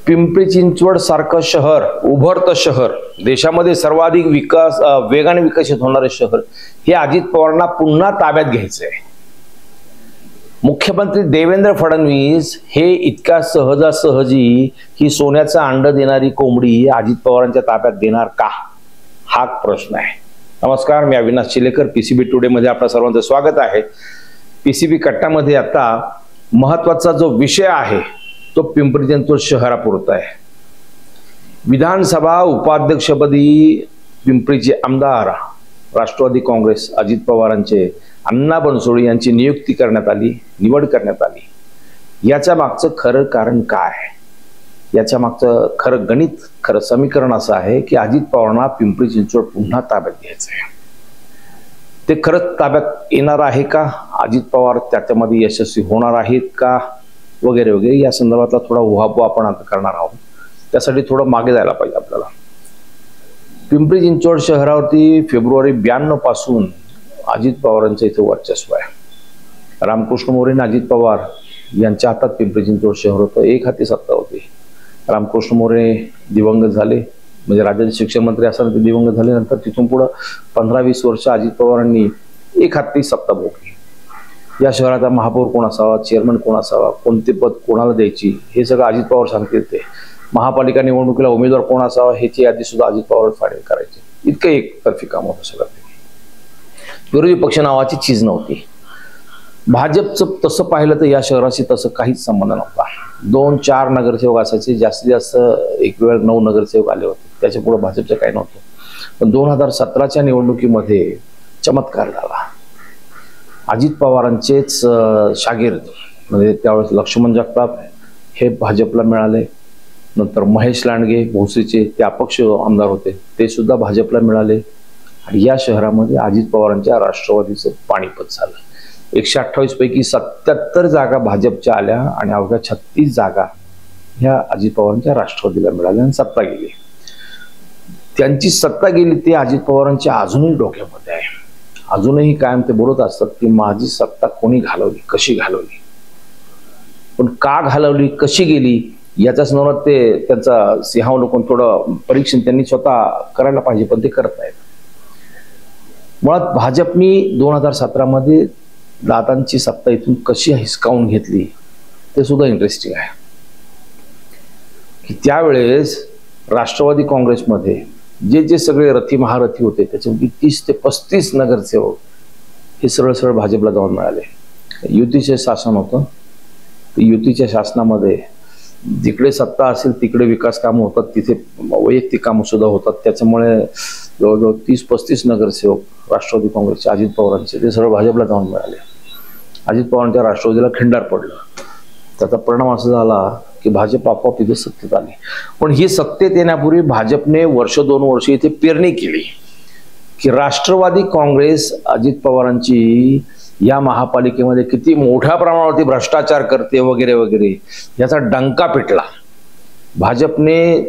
पिंपरी चिंचवड सारखं शहर, उभरतं शहर, देशामध्ये सर्वाधिक वेगाने विकसित होणारे शहर, हे अजित पवारांना पुन्हा ताब्यात घ्यायचंय. मुख्यमंत्री देवेंद्र फडणवीस हे इतका सहजासहजी ही सोन्याचं अंड देणारी कोंबडी अजित पवारांच्या ताब्यात देणार का, हा प्रश्न आहे. नमस्कार, मी अविनाश चिलेकर, पीसीबी टुडे मध्ये आपल्या सर्वांचं स्वागत आहे. पीसीबी कट्टामध्ये आता महत्वाचा जो विषय आहे तो पिंपरी चिंचवड शहरापुरता आहे. विधानसभा उपाध्यक्षपदी पिंपरीचे आमदार राष्ट्रवादी काँग्रेस अजित पवारांचे अण्णा बनसोडे यांची नियुक्ती करण्यात आली, निवड करण्यात आली. याच्या मागचं खरं कारण काय, याच्या मागचं खरं गणित, खरं समीकरण असं आहे की अजित पवारांना पिंपरी चिंचवड पुन्हा ताब्यात घ्यायचं आहे. ते खरंच ताब्यात येणार आहे का, अजित पवार त्याच्यामध्ये यशस्वी होणार आहेत का, वगैरे वगैरे या संदर्भातला थोडा उहापोह आपण आता करणार आहोत. त्यासाठी थोडं मागे जायला पाहिजे आपल्याला. पिंपरी चिंचवड शहरावरती फेब्रुवारी 92 पासून अजित पवारांचं इथे वर्चस्व आहे. रामकृष्ण मोरे आणि अजित पवार यांच्या हातात पिंपरी चिंचवड शहर होतं, एक हाती सत्ता होती. रामकृष्ण मोरे दिवंगत झाले, म्हणजे राज्याचे शिक्षण मंत्री असताना ते दिवंगत झाले. नंतर तिथून पुढं 15-20 वर्ष अजित पवारांनी एक हाती सत्ता भोगली. या शहराचा महापौर कोण असावा, चेअरमन कोण असावा, कोणते पद कोणाला द्यायची, हे सगळं अजित पवार सांगतील. ते महापालिका निवडणुकीला उमेदवार कोण असावा ह्याची यादी सुद्धा अजित पवार फायनल करायचे. इतकं एकतर्फी काम होतं सगळं. विरोधी पक्ष नावाची चीज नव्हती. भाजपचं तसं पाहिलं तर या शहराशी तसं काहीच संबंध नव्हता. 2-4 नगरसेवक असायचे, जास्तीत जास्त एक वेळ 9 नगरसेवक आले होते. त्याच्या पुढे भाजपचं काही नव्हतं. पण 2017च्या निवडणुकीमध्ये चमत्कार झाला. अजित पवारांचेच शागिर्द म्हणजे त्यावेळेस लक्ष्मण जगताप हे भाजपला मिळाले. नंतर महेश लांडगे भोसरीचे ते अपक्ष आमदार होते, ते सुद्धा भाजपला मिळाले. आणि या शहरामध्ये अजित पवारांच्या राष्ट्रवादीचं पाणीपत झालं. 128 पैकी 77 जागा भाजपच्या आल्या आणि अवघ्या 36 जागा ह्या अजित पवारांच्या राष्ट्रवादीला मिळाल्या आणि सत्ता गेली. त्यांची सत्ता गेली ते अजित पवारांच्या अजूनही डोक्यामध्ये आहे. अजूनही कायम ते बोलत असतात की माझी सत्ता कोणी घालवली, कशी घालवली, पण का घालवली, कशी गेली याच्या संदर्भात ते त्यांचा सिंहावलोकन थोडं परीक्षण त्यांनी स्वतः करायला पाहिजे, पण ते करत नाहीत. मुळात भाजपनी 2017 मध्ये दादांची सत्ता इथून कशी हिसकावून घेतली ते सुद्धा इंटरेस्टिंग आहे. की त्यावेळेस राष्ट्रवादी काँग्रेसमध्ये जे सगळे रथी महारथी होते त्याच्यापैकी 30 ते 35 नगरसेवक हे सरळ सरळ भाजपला जाऊन मिळाले. युतीचे शासन होतं. युतीच्या शासनामध्ये जिकडे सत्ता असेल तिकडे विकास कामं होतात, तिथे वैयक्तिक कामं सुद्धा होतात. त्याच्यामुळे जवळजवळ 30-35 नगरसेवक राष्ट्रवादी काँग्रेसचे अजित पवारांचे ते सरळ भाजपला जाऊन मिळाले. अजित पवारांच्या राष्ट्रवादीला खिंडार पडलं. त्याचा परिणाम असा झाला की भाजप आपोआप इथे सत्तेत आली. पण ही सत्तेत येण्यापूर्वी भाजपने 1-2 वर्ष इथे पेरणी केली की राष्ट्रवादी काँग्रेस अजित पवारांची या महापालिकेमध्ये किती मोठ्या प्रमाणावरती भ्रष्टाचार करते वगैरे वगैरे याचा डंका पिटला. भाजपने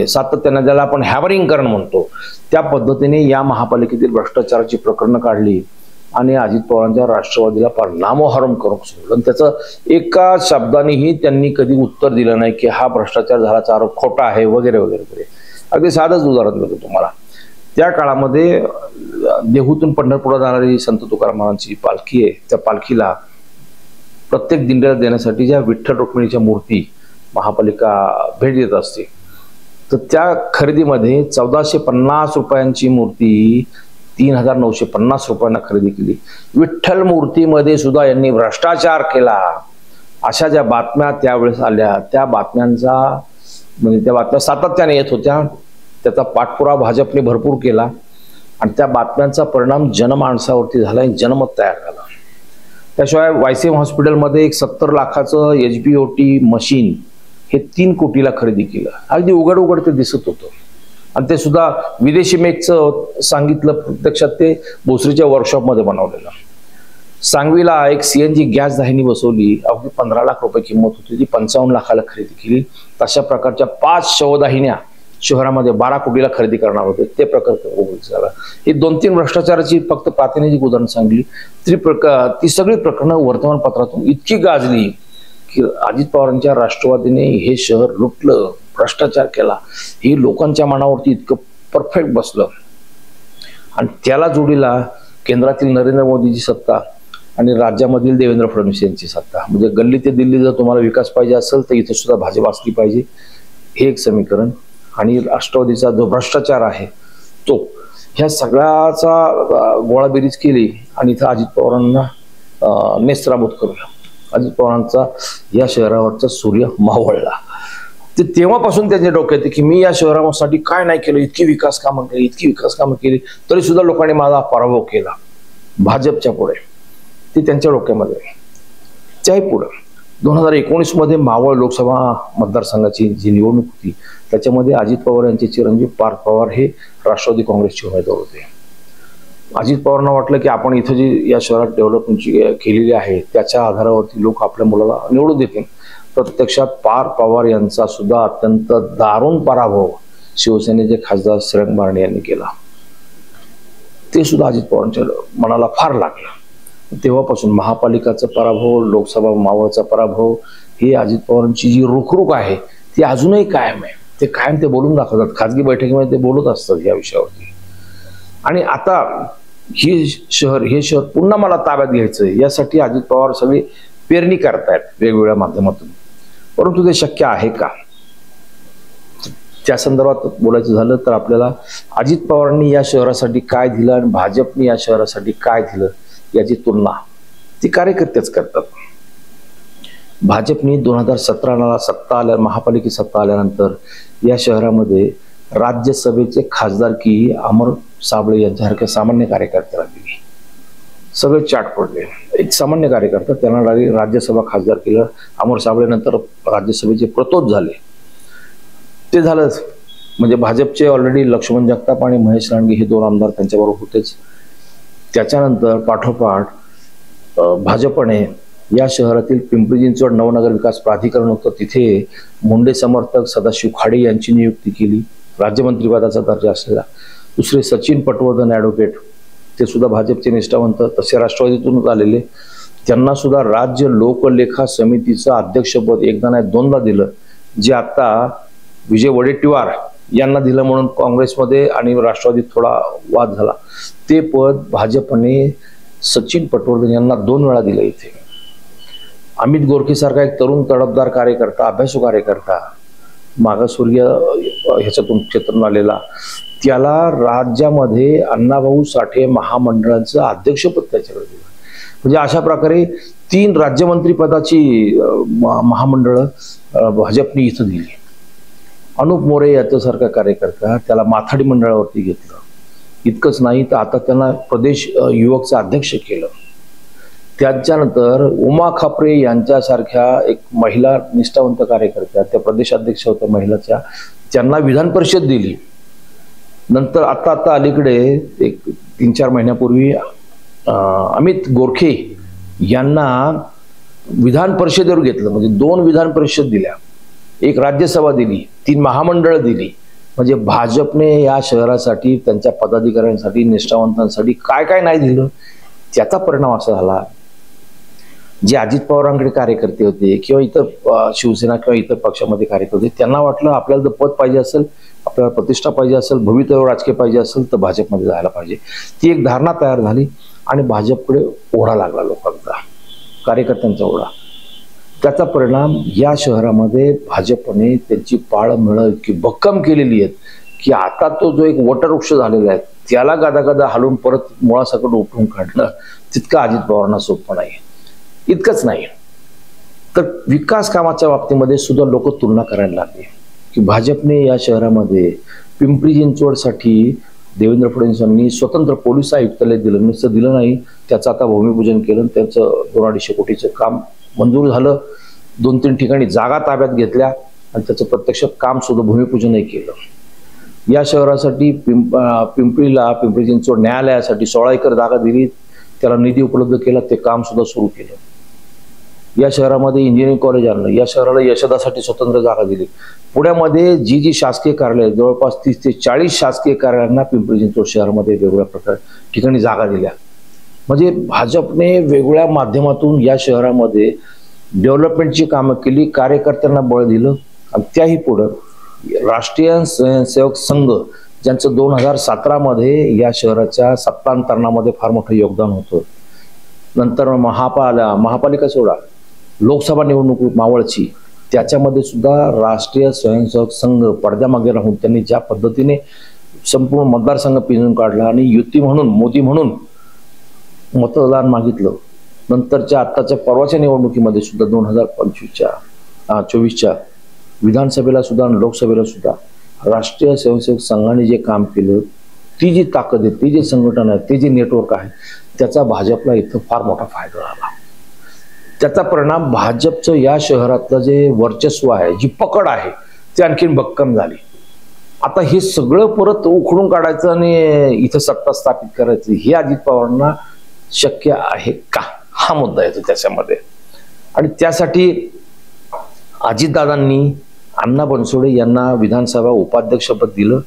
सातत्याने ज्याला आपण हॅमरिंगकरण म्हणतो त्या पद्धतीने या महापालिकेतील भ्रष्टाचाराची प्रकरणं काढली आणि अजित पवारांच्या राष्ट्रवादीला फार नामोहरम करून सोडलं. त्याचं एका शब्दानेही त्यांनी कधी उत्तर दिलं नाही की हा भ्रष्टाचार झाल्याचा आरोप खोटा आहे वगैरे वगैरे वगैरे. अगदी साधंच उदाहरण देतो तुम्हाला. त्या काळामध्ये देहूतून पंढरपूरला जाणारी संत तुकाराम महाराजांची पालखी आहे, त्या पालखीला प्रत्येक दिंड्याला देण्यासाठी ज्या विठ्ठल रुक्मिणीच्या मूर्ती महापालिका भेट देत असते, तर त्या खरेदीमध्ये 1450 रुपयांची मूर्ती 3950 रुपयांना खरेदी केली. विठ्ठल मूर्तीमध्ये सुद्धा यांनी भ्रष्टाचार केला अशा ज्या बातम्या त्यावेळेस आल्या, त्या बातम्यांचा म्हणजे त्या बातम्या सातत्याने येत होत्या. त्याचा पाठपुरावा भाजपने भरपूर केला आणि त्या बातम्यांचा परिणाम जनमानसावरती झाला, जनमत तयार झाला. त्याशिवाय वायसीएम हॉस्पिटलमध्ये एक 70 लाखाचं HBOT मशीन हे 3 कोटीला खरेदी केलं. अगदी उघड उघड ते दिसत होतं आणि ते सुद्धा विदेशी मेकचं सांगितलं, प्रत्यक्षात ते भोसरीच्या वर्कशॉपमध्ये बनवलेलं. सांगवीला एक CNG गॅस दाहिनी बसवली, अगदी 15 लाख रुपये किंमत होती, ती 55 लाखाला खरेदी केली. तशा प्रकारच्या 5 शवदाहिन्या शहरामध्ये 12 कोटीला खरेदी करणार होते, ते प्रकार झाला. ही 2-3 भ्रष्टाचाराची फक्त प्रातिनिधिक उदाहरण सांगली. ती सगळी प्रकरणं वर्तमानपत्रातून इतकी गाजली की अजित पवारांच्या राष्ट्रवादीने हे शहर लुटलं, भ्रष्टाचार केला, हे लोकांच्या मनावरती इतकं परफेक्ट बसलं. आणि त्याला जोडीला केंद्रातील नरेंद्र मोदीची सत्ता आणि राज्यामधील देवेंद्र फडणवीस यांची सत्ता, म्हणजे गल्ली ते दिल्ली जर तुम्हाला विकास पाहिजे असेल तर इथे सुद्धा भाजप असली पाहिजे, हे एक समीकरण. आणि राष्ट्रवादीचा जो भ्रष्टाचार आहे तो, ह्या सगळ्याचा गोळाबेरीज केली आणि इथं अजित पवारांना नेस्तनाबूत करूया. अजित पवारांचा या शहरावरचा सूर्य मावळला. ते तेव्हापासून त्यांच्या डोक्यात की मी या शहरासाठी काय नाही केलं, इतकी विकास कामं केली, तरी सुद्धा लोकांनी माझा पराभव केला भाजपच्या पुढे. ते त्यांच्या डोक्यामध्ये. त्याही पुढे 2019 मध्ये मावळ लोकसभा मतदारसंघाची जी निवडणूक होती त्याच्यामध्ये अजित पवार यांचे चिरंजीव पार्थ पवार हे राष्ट्रवादी काँग्रेसचे उमेदवार होते. अजित पवारांना वाटलं की आपण इथं जी या शहरात डेव्हलपमेंट केलेली आहे त्याच्या आधारावरती लोक आपल्या मुलाला निवडून देतील. प्रत्यक्षात पार्थ पवार यांचा सुद्धा अत्यंत दारुण पराभव शिवसेनेचे खासदार श्रीरंग बारणे यांनी केला. ते सुद्धा अजित पवारांच्या मनाला फार लागलं. तेव्हापासून महापालिकाचा पराभव, लोकसभा मावळचा पराभव, हे अजित पवारांची जी रुखरुख आहे ती अजूनही कायम आहे. ते कायम ते बोलून दाखवतात, खाजगी बैठकीमध्ये ते बोलत असतात या विषयावरती. आणि आता हे शहर पुन्हा मला ताब्यात घ्यायचं यासाठी अजित पवार सगळे पेरणी करतायत वेगवेगळ्या माध्यमातून. परंतु ते शक्य आहे का, त्या संदर्भात बोलायचं झालं तर आपल्याला अजित पवारांनी या शहरासाठी काय दिलं आणि भाजपने या शहरासाठी काय दिलं याची तुलना ती कार्यकर्तेच करतात. भाजपने 2017ला सत्ता आल्या, महापालिकेत सत्ता आल्यानंतर या शहरामध्ये राज्यसभेचे खासदारकी अमर साबळे यांच्यासारख्या सामान्य कार्यकर्त्याला दिली. सगळे चाट पडले. एक सामान्य कार्यकर्ता त्यांना राज्यसभा खासदार केलं. अमर साबळे नंतर राज्यसभेचे प्रतोद झाले. ते झालंच. म्हणजे भाजपचे ऑलरेडी लक्ष्मण जगताप आणि महेश लांडगे हे 2 आमदार त्यांच्याबरोबर होतेच. त्याच्यानंतर पाठोपाठ भाजपने या शहरातील पिंपरी चिंचवड नवनगर विकास प्राधिकरण होतं, तिथे मुंडे समर्थक सदाशिव खाडे यांची नियुक्ती केली, राज्यमंत्रीपदाचा दर्जा असलेला. दुसरे सचिन पटवर्धन ॲडव्होकेट, ते सुद्धा भाजपचे निष्ठावंत, तसे राष्ट्रवादीतूनच आलेले, त्यांना सुद्धा राज्य लोकलेखा समितीचं अध्यक्षपद एकदा नाही 2दा दिलं, जे आता विजय वडेट्टीवार यांना दिलं म्हणून काँग्रेसमध्ये आणि राष्ट्रवादीत थोडा वाद झाला. ते पद भाजपने सचिन पटवर्धन यांना 2 वेळा दिलं. इथे अमित गोरखे सारखा एक तरुण तडफदार कार्यकर्ता, अभ्यासू कार्यकर्ता, मागासवर्गीय ह्याच्यातून क्षेत्रातून आलेला, त्याला राज्यामध्ये अण्णाभाऊ साठे महामंडळाचं अध्यक्षपद त्याच्याकडे दिलं. म्हणजे अशा प्रकारे 3 राज्यमंत्री पदाची महामंडळ भाजपने इथं दिली. अनुप मोरे याच्यासारखा कार्यकर्ता त्याला माथाडी मंडळावरती घेतलं. इतकंच नाही तर आता त्यांना प्रदेश युवकचं अध्यक्ष केलं. त्याच्यानंतर उमा खापरे यांच्यासारख्या एक महिला निष्ठावंत कार्यकर्त्या, त्या प्रदेशाध्यक्ष होत्या महिलाच्या, त्यांना विधान परिषद दिली. नंतर आता अलीकडे एक 3-4 महिन्यापूर्वी अमित गोरखे यांना विधान परिषदेवर घेतलं. म्हणजे 2 विधान परिषद दिल्या, 1 राज्यसभा दिली, 3 महामंडळ दिली. म्हणजे भाजपने या शहरासाठी, त्यांच्या पदाधिकाऱ्यांसाठी, निष्ठावंतांसाठी काय काय नाही दिलं, त्याचा परिणाम असा झाला. जे अजित पवारांकडे कार्यकर्ते होते किंवा इतर शिवसेना किंवा इतर पक्षामध्ये कार्यकर्ते होते, त्यांना वाटलं आपल्याला जर पद पाहिजे असेल, आपल्याला प्रतिष्ठा पाहिजे असेल, भवितव्य राजकीय पाहिजे असेल तर भाजपमध्ये जायला पाहिजे. ती एक धारणा तयार झाली आणि भाजपकडे ओढा लागला लोकांचा, कार्यकर्त्यांचा ओढा. त्याचा परिणाम या शहरामध्ये भाजपने त्यांची पाळंमुळं इतकी भक्कम केलेली आहेत की आता तो जो एक वटवृक्ष झालेला आहे त्याला गादा हलवून परत मुळासकट उपटून काढणं तितकं अजित पवारांना सोपं नाही. इतकंच नाही तर विकास कामाच्या बाबतीमध्ये सुद्धा लोक तुलना करायला लागले की भाजपने या शहरामध्ये पिंपरी चिंचवडसाठी देवेंद्र फडणवीस यांनी स्वतंत्र पोलीस आयुक्तालय दिलं. नुसतं दिलं नाही, त्याचं आता भूमिपूजन केलं. त्याचं 200-250 कोटीचं काम मंजूर झालं. 2-3 ठिकाणी जागा ताब्यात घेतल्या आणि त्याचं प्रत्यक्ष काम सुद्धा भूमिपूजनही केलं. या शहरासाठी पिंपरी चिंचवड न्यायालयासाठी 16 एकर जागा दिली, त्याला निधी उपलब्ध केला, ते काम सुद्धा सुरू केलं. या शहरामध्ये इंजिनिअरिंग कॉलेज आणलं. या शहराला यशदासाठी स्वतंत्र जागा दिली. पुण्यामध्ये जी शासकीय कार्यालय, जवळपास 30 ते 40 शासकीय कार्यालयांना पिंपरी चिंचवड शहरामध्ये वेगवेगळ्या ठिकाणी जागा दिल्या. म्हणजे भाजपने वेगवेगळ्या माध्यमातून या शहरामध्ये डेव्हलपमेंटची कामं केली, कार्यकर्त्यांना बळ दिलं आणि त्याही पुढं राष्ट्रीय स्वयंसेवक संघ ज्यांचं 2017 मध्ये या शहराच्या सत्तांतरणामध्ये फार मोठं योगदान होतं. नंतर महापालिका सोडा, लोकसभा निवडणूक मावळची, त्याच्यामध्ये सुद्धा राष्ट्रीय स्वयंसेवक संघ पडद्यामागे राहून त्यांनी ज्या पद्धतीने संपूर्ण मतदारसंघ पिंजून काढला आणि युती म्हणून, मोदी म्हणून मतदान मागितलं. नंतरच्या आत्ताच्या परवाच्या निवडणुकीमध्ये सुद्धा 2024च्या विधानसभेला सुद्धा आणि लोकसभेला सुद्धा राष्ट्रीय स्वयंसेवक संघाने जे काम केलं, ती जी ताकद आहे, ती जे संघटन आहे, ते जे नेटवर्क आहे, त्याचा भाजपला इथं फार मोठा फायदा झाला. त्याचा परिणाम भाजपचं या शहरातलं जे वर्चस्व आहे, जी पकड आहे, ती आणखीन भक्कम झाली. आता हे सगळं परत उखडून काढायचं आणि इथं सत्ता स्थापित करायची, हे अजित पवारांना शक्य आहे का, हा मुद्दा येतो त्याच्यामध्ये. आणि त्यासाठी अजितदादांनी अण्णा बनसोडे यांना विधानसभा उपाध्यक्षपद दिलं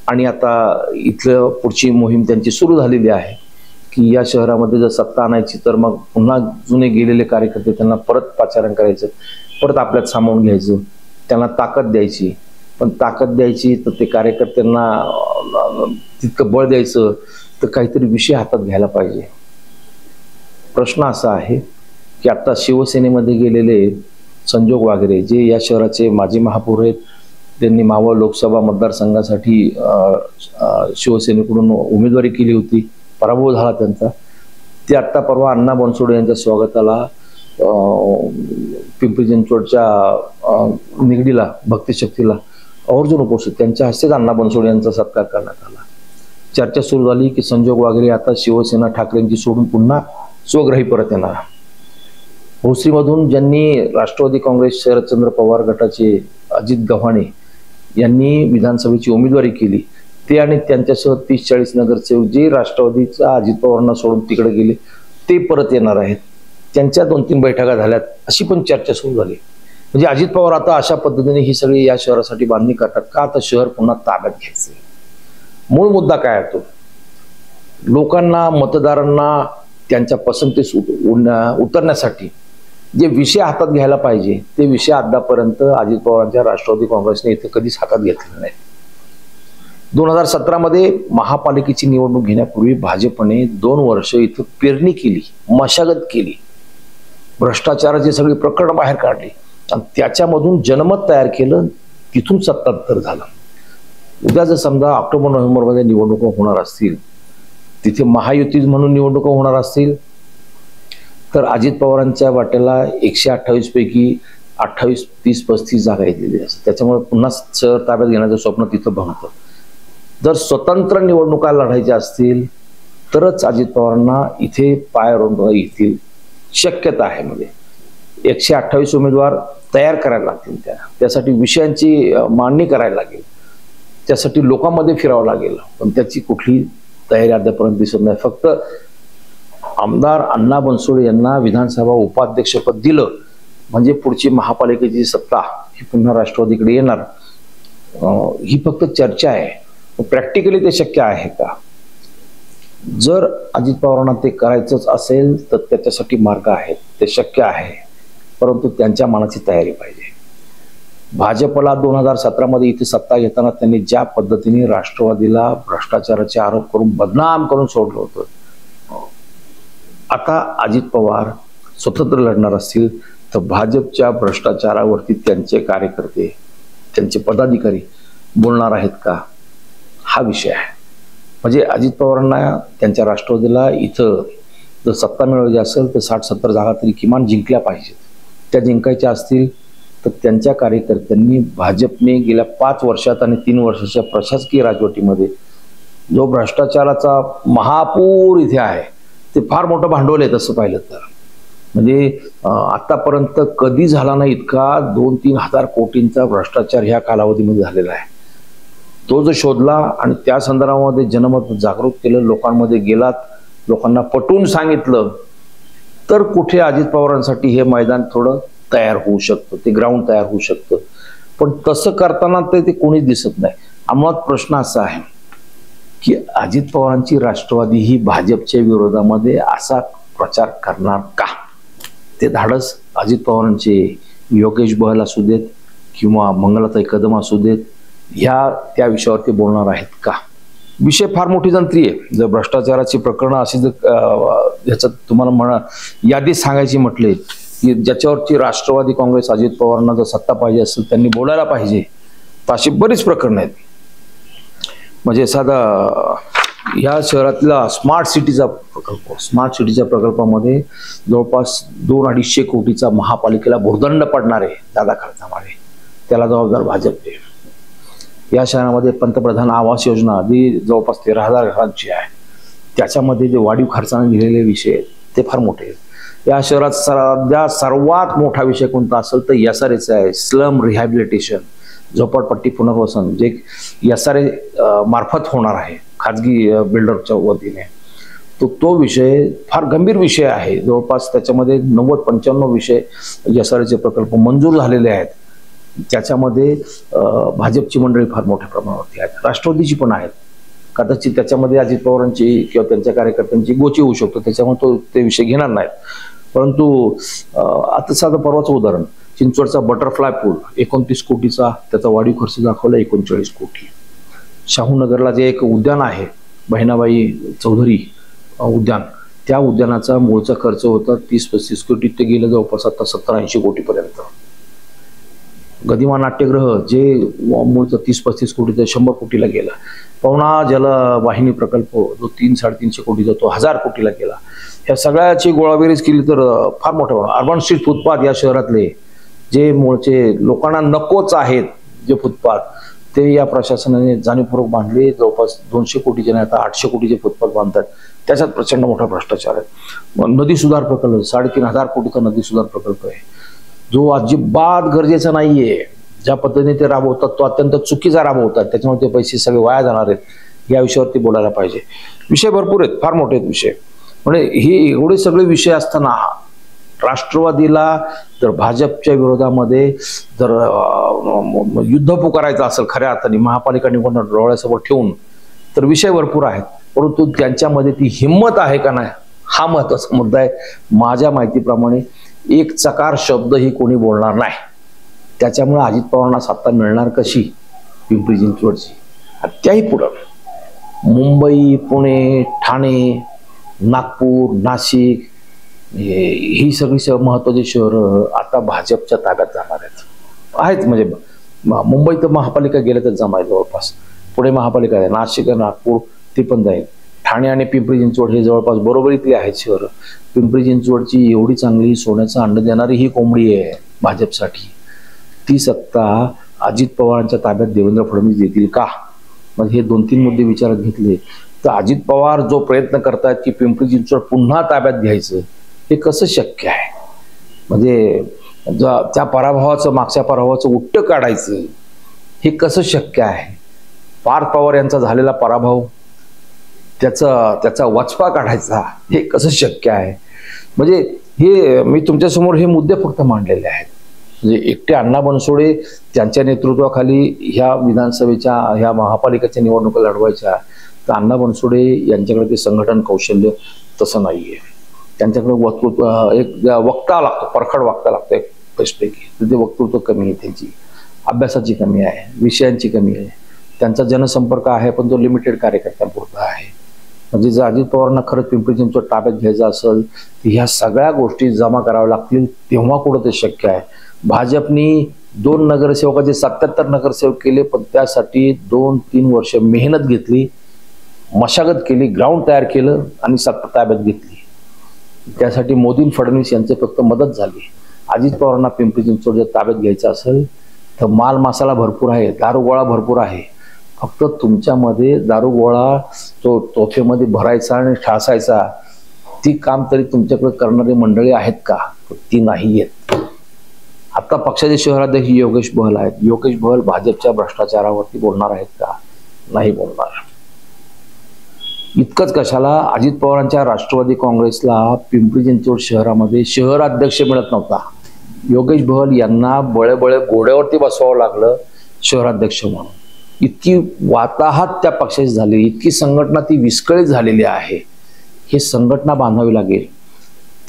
आणि आता इथलं पुढची मोहीम त्यांची सुरू झालेली आहे की या शहरामध्ये जर सत्ता आणायची तर मग पुन्हा जुने गेलेले कार्यकर्ते त्यांना परत पाचारण करायचं, परत आपल्यात सामावून घ्यायचं, त्यांना ताकद द्यायची. पण ताकद द्यायची तर ते कार्यकर्त्यांना तितकं बळ द्यायचं, तर काहीतरी विषय हातात घ्यायला पाहिजे. प्रश्न असा आहे की आता शिवसेनेमध्ये गेलेले संजोग वागरे, जे या शहराचे माजी महापौर आहेत, त्यांनी मावळ लोकसभा मतदारसंघासाठी शिवसेनेकडून उमेदवारी केली होती, पराभव झाला त्यांचा. ते आत्ता परवा अण्णा बनसोडे यांच्या स्वागताला पिंपरी चिंचवडच्या निगडीला भक्तिशक्तीला आवर्जून उपस्थित, त्यांच्या हस्तेच अण्णा बनसोडे यांचा सत्कार करण्यात आला. चर्चा सुरू झाली की संजोग वागरे आता शिवसेना ठाकरेंची सोडून पुन्हा स्वग्रही परत येणार. भोसरीमधून ज्यांनी राष्ट्रवादी काँग्रेस शरदचंद्र पवार गटाचे अजित गव्हाणे यांनी विधानसभेची उमेदवारी केली, ते आणि त्यांच्यासह 30-40 नगरसेवक जे राष्ट्रवादीचा अजित पवारांना सोडून तिकडे गेले, ते परत येणार आहेत. त्यांच्या 2-3 बैठका झाल्यात, अशी पण चर्चा सुरू झाली. म्हणजे अजित पवार आता अशा पद्धतीने ही सगळी या शहरासाठी बांधणी करतात का, आता शहर पुन्हा ताब्यात घ्यायचं. मूळ मुद्दा काय आहे तो, लोकांना, मतदारांना त्यांच्या पसंतीस उतरण्यासाठी जे विषय हातात घ्यायला पाहिजे, ते विषय आतापर्यंत अजित पवारांच्या राष्ट्रवादी काँग्रेसने इथं कधीच हातात घेतलेले नाही. 2017 मध्ये महापालिकेची निवडणूक घेण्यापूर्वी भाजपने 2 वर्ष इथं पेरणी केली, मशागत केली, भ्रष्टाचाराची सगळी प्रकरणं बाहेर काढली आणि त्याच्यामधून जनमत तयार केलं, तिथून सत्तांतर झालं. उद्या जर समजा ऑक्टोबर-नोव्हेंबर मध्ये निवडणुका होणार असतील, तिथे महायुती म्हणून निवडणुका होणार असतील, तर अजित पवारांच्या वाट्याला 128 पैकी 28, 30, 35 जागा येतलेली असतात. त्याच्यामुळे पुन्हा शहर ताब्यात घेण्याचं स्वप्न तिथं भंगतं. जर स्वतंत्र निवडणुका लढायच्या असतील तरच अजित पवारांना इथे पाय रोवून येतील, शक्यता आहे. म्हणजे 128 उमेदवार तयार करायला लागतील, त्यासाठी विषयांची मांडणी करायला लागेल, त्यासाठी लोकांमध्ये फिरावं लागेल, पण त्याची कुठली तयारी अद्यापर्यंत दिसत नाही. फक्त आमदार अण्णा बनसोडे यांना विधानसभा उपाध्यक्षपद दिलं म्हणजे पुढची महापालिकेची सत्ता ही पुन्हा राष्ट्रवादीकडे येणार, ही फक्त चर्चा आहे. प्रॅक्टिकली ते शक्य आहे का? जर अजित पवारांना ते करायचंच असेल तर त्याच्यासाठी मार्ग आहेत, ते शक्य आहे, परंतु त्यांच्या मनाची तयारी पाहिजे. भाजपला 2017 मध्ये इथे सत्ता घेताना त्यांनी ज्या पद्धतीने राष्ट्रवादीला भ्रष्टाचाराचे आरोप करून बदनाम करून सोडलं होतं, आता अजित पवार स्वतंत्र लढणार असतील तर भाजपच्या भ्रष्टाचारावरती त्यांचे कार्यकर्ते, त्यांचे पदाधिकारी बोलणार आहेत का, हा विषय आहे. म्हणजे अजित पवारांना त्यांच्या राष्ट्रवादीला इथं जर सत्ता मिळवायची असेल तर 60-70 जागा तरी किमान जिंकल्या पाहिजेत. त्या जिंकायच्या असतील तर त्यांच्या कार्यकर्त्यांनी भाजपने गेल्या 5 वर्षात आणि 3 वर्षाच्या प्रशासकीय राजवटीमध्ये जो भ्रष्टाचाराचा महापूर इथे आहे, ते फार मोठं भांडवल आहे तसं पाहिलं तर. म्हणजे आतापर्यंत कधी झाला नाही इतका 2-3 हजार कोटींचा भ्रष्टाचार ह्या कालावधीमध्ये झालेला आहे. तो जो शोधला आणि त्या संदर्भामध्ये जनमत जागृत केलं, लोकांमध्ये गेलात, लोकांना पटवून सांगितलं, तर कुठे अजित पवारांसाठी हे मैदान थोडं तयार होऊ शकतं, ते ग्राउंड तयार होऊ शकतं. पण तसं करताना ते कोणीच दिसत नाही. आम्हाला प्रश्न असा आहे की अजित पवारांची राष्ट्रवादी ही भाजपच्या विरोधामध्ये असा प्रचार करणार का? ते धाडस अजित पवारांचे योगेश बहल असू देत किंवा मंगलाताई कदम असू देत, त्या विषयावरती बोलणार आहेत का? विषय फार मोठी जंत्री आहे. जर भ्रष्टाचाराची प्रकरणं अशी याच्यात तुम्हाला यादी सांगायची म्हटले की ज्याच्यावरती राष्ट्रवादी काँग्रेस अजित पवारांना जर सत्ता पाहिजे असेल त्यांनी बोलायला पाहिजे, तर अशी बरीच प्रकरणं आहेत. म्हणजे साधा या शहरातला स्मार्ट सिटीचा प्रकल्पामध्ये जवळपास 200-250 कोटीचा महापालिकेला भुर्दंड पडणार आहे जादा खर्चामुळे. त्याला जबाबदार भाजपचे. या शहरामध्ये पंतप्रधान आवास योजना जी जवळपास 13,000 घरांची आहे, त्याच्यामध्ये जे वाढीव खर्चाने दिलेले विषय आहेत ते फार मोठे आहेत. या शहरात सध्या सर्वात मोठा विषय कोणता असेल तर SRAचा आहे, स्लम रिहॅबिलिटेशन, झोपडपट्टी पुनर्वसन, जे SRA मार्फत होणार आहे खाजगी बिल्डरच्या वतीने. तो विषय फार गंभीर विषय आहे. जवळपास त्याच्यामध्ये 90-95 विषय SRAचे प्रकल्प मंजूर झालेले आहेत. त्याच्यामध्ये भाजपची मंडळी फार मोठ्या प्रमाणावरती आहेत, राष्ट्रवादीची पण आहेत. कदाचित त्याच्यामध्ये अजित पवारांची किंवा त्यांच्या कार्यकर्त्यांची गोची होऊ शकतो, त्याच्यामुळे ते विषय घेणार नाहीत. परंतु आता साधं परवाचं उदाहरण, चिंचवडचा बटरफ्लाय पूल 29 कोटीचा, त्याचा वाढीव खर्च दाखवला 39 कोटी. शाहूनगरला जे एक उद्यान आहे बहिणाबाई चौधरी उद्यान, त्या उद्यानाचा मूळचा खर्च होता 30-35 कोटी, ते गेलं जवळपास आता 70-80 कोटीपर्यंत. गदिमा नाट्यगृह जे मूळचं 30-35 कोटीचं 100 कोटीला गेला. पवना जलवाहिनी प्रकल्प जो 300-350 कोटीचा तो 1000 कोटीला गेला. ह्या सगळ्याची गोळाबेरीज केली तर फार मोठं. अर्बन स्ट्रीट फुटपाथ या शहरातले जे मूळचे लोकांना नकोच आहेत जे फुटपाथ, ते या प्रशासनाने जाणीवपूर्वक बांधले. जवळपास 200 कोटीचे नाही आता 800 कोटीचे फुटपाथ बांधतात. त्याच्यात प्रचंड मोठा भ्रष्टाचार आहे. नदी सुधार प्रकल्प 3,500 कोटीचा नदी सुधार प्रकल्प आहे, जो अजिबात गरजेचा नाहीये. ज्या पद्धतीने ते राबवतात तो अत्यंत चुकीचा राबवतात, त्याच्यामुळे ते पैसे सगळे वाया जाणार आहेत. या विषयावरती बोलायला पाहिजे. विषय भरपूर आहेत, फार मोठे आहेत विषय. म्हणजे हे एवढे सगळे विषय असताना राष्ट्रवादीला जर भाजपच्या विरोधामध्ये जर युद्ध पुकारायचं असेल खऱ्या अर्थाने महापालिका निवडणूक डोळ्यासमोर ठेवून, तर विषय भरपूर आहेत. परंतु त्यांच्यामध्ये ती हिंमत आहे का नाही हा महत्वाचा मुद्दा आहे. माझ्या माहितीप्रमाणे एक चकार शब्द ही कोणी बोलणार नाही. त्याच्यामुळे अजित पवारांना सत्ता मिळणार कशी पिंपरी चिंचवडची, त्याही पुढं मुंबई, पुणे, ठाणे, नागपूर, नाशिक ही सगळी महत्वाची शहरं आता भाजपच्या ताब्यात जाणार आहेत. म्हणजे मुंबई तर महापालिका गेल्या तर जमाय जवळपास, पुणे महापालिका आहे, नाशिक, नागपूर ते पण जाईल. ठाणे आणि पिंपरी चिंचवड हे जवळपास बरोबरीतले आहेत शहरं. पिंपरी चिंचवडची एवढी चांगली सोन्याचं अंड देणारी ही कोंबडी आहे भाजपसाठी. ती सत्ता अजित पवारांच्या ताब्यात देवेंद्र फडणवीस देतील का? मग हे 2-3 मुद्दे विचारात घेतले तर अजित पवार जो प्रयत्न करतात की पिंपरी चिंचवड पुन्हा ताब्यात घ्यायचं, हे कसं शक्य आहे? म्हणजे त्या पराभवाचं, मागच्या पराभवाचं उट्ट काढायचं हे कसं शक्य आहे? पार्थ पवार यांचा झालेला पराभव, त्याचा वचपा काढायचा हे कसं शक्य आहे? म्हणजे हे मी तुमच्यासमोर हे मुद्दे फक्त मांडलेले आहेत. म्हणजे एकटे अण्णा बनसोडे त्यांच्या नेतृत्वाखाली ह्या विधानसभेच्या ह्या महापालिकेच्या निवडणुका लढवायच्या, तर अण्णा बनसोडे यांच्याकडे ते संघटन कौशल्य तसं नाहीये. त्यांच्याकडे वक्तृत्व, एक वक्ता लागतो, परखड वक्ता लागतो एक पैकी. ते वक्तृत्व कमी आहे, त्यांची अभ्यासाची कमी आहे, विषयांची कमी आहे. त्यांचा जनसंपर्क आहे पण तो लिमिटेड कार्यकर्त्यांपुरता आहे. म्हणजे जर अजित पवारांना खरंच पिंपरी चिंचवड ताब्यात घ्यायचं असेल तर ह्या सगळ्या गोष्टी जमा कराव्या लागतील, तेव्हा कुठं ते शक्य आहे. भाजपनी 2 नगरसेवकाचे 77 नगरसेवक केले, पण त्यासाठी 2-3 वर्ष मेहनत घेतली, मशागत केली, ग्राउंड तयार केलं आणि सत्ता ताब्यात घेतली. त्यासाठी मोदी फडणवीस यांचे फक्त मदत झाली. अजित पवारांना पिंपरी चिंचवड जर ताब्यात घ्यायचं असेल तर माल मसाला भरपूर आहे, दारुगोळा भरपूर आहे. फक्त तुमच्यामध्ये दारुगोळा तो तोफेमध्ये भरायचा आणि ठासायचा, ती काम तरी तुमच्याकडे करणारी मंडळी आहेत का? ती नाही आहेत. आता पक्षाचे शहराध्यक्ष योगेश बहल आहेत. योगेश बहल भाजपच्या भ्रष्टाचारावरती बोलणार आहेत का? नाही बोलणार. इतकंच कशाला, अजित पवारांच्या राष्ट्रवादी काँग्रेसला पिंपरी चिंचवड शहरामध्ये शहराध्यक्ष मिळत नव्हता. योगेश बहल यांना बळे घोड्यावरती बसवावं लागलं शहराध्यक्ष म्हणून. इतकी वाताहत त्या पक्षाची झाली, इतकी संघटना ती विस्कळीत झालेली आहे. हे संघटना बांधावी लागेल.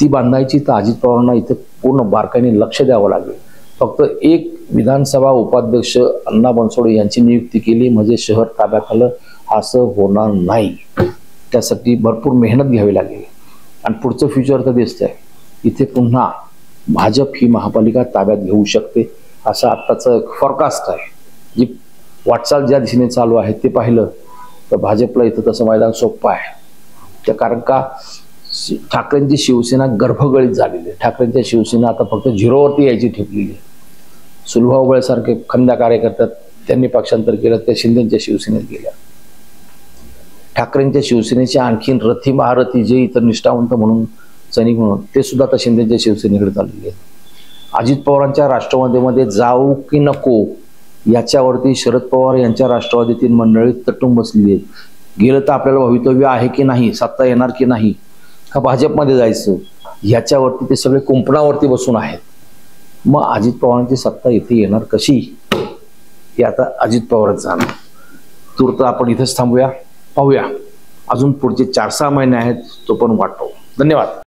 ती बांधायची तर अजित पवारांना इथं पूर्ण बारकाईने लक्ष द्यावं लागेल. फक्त एक विधानसभा उपाध्यक्ष अण्णा बनसोडे यांची नियुक्ती केली म्हणजे शहर ताब्यात आलं असं होणार नाही. त्यासाठी भरपूर मेहनत घ्यावी लागेल आणि पुढचं फ्युचर तर दिसतंय. इथे पुन्हा भाजप ही महापालिका ताब्यात घेऊ शकते असं आत्ताचं फॉरकास्ट आहे. जी वाटचाल ज्या दिशेने चालू आहे ते पाहिलं तर भाजपला इथं तसं मैदान सोपं आहे. त्या कारण का ठाकरेंची शिवसेना गर्भगळीत झालेली आहे. ठाकरेंच्या शिवसेना आता फक्त झिरोवरती यायची ठेपलेली आहे. सुलभाऊ बळेसारखे खंदा कार्यकर्त्यात त्यांनी पक्षांतर केलं, त्या शिंदेच्या शिवसेनेत गेल्या. ठाकरेंच्या शिवसेनेचे आणखीन रथी महारथी जे इतर निष्ठावंत म्हणून सैनिक म्हणून ते सुद्धा आता शिंदेच्या शिवसेनेकडे चाललेले आहेत. अजित पवारांच्या राष्ट्रवादीमध्ये जाऊ की नको याच्यावरती शरद पवार यांच्या राष्ट्रवादीतील मंडळी तटून बसलेली आहेत. गेलं तर आपल्याला भवितव्य आहे की नाही, सत्ता येणार की नाही, का भाजपमध्ये जायचं, याच्यावरती ते सगळे कुंपणावरती बसून आहेत. मग अजित पवारांची सत्ता इथे येणार कशी हे आता अजित पवारच जाणार. तूर्त आपण इथेच थांबूया, पाहूया अजून पुढचे 4-6 महिने आहेत, तो पण वाटतो. धन्यवाद.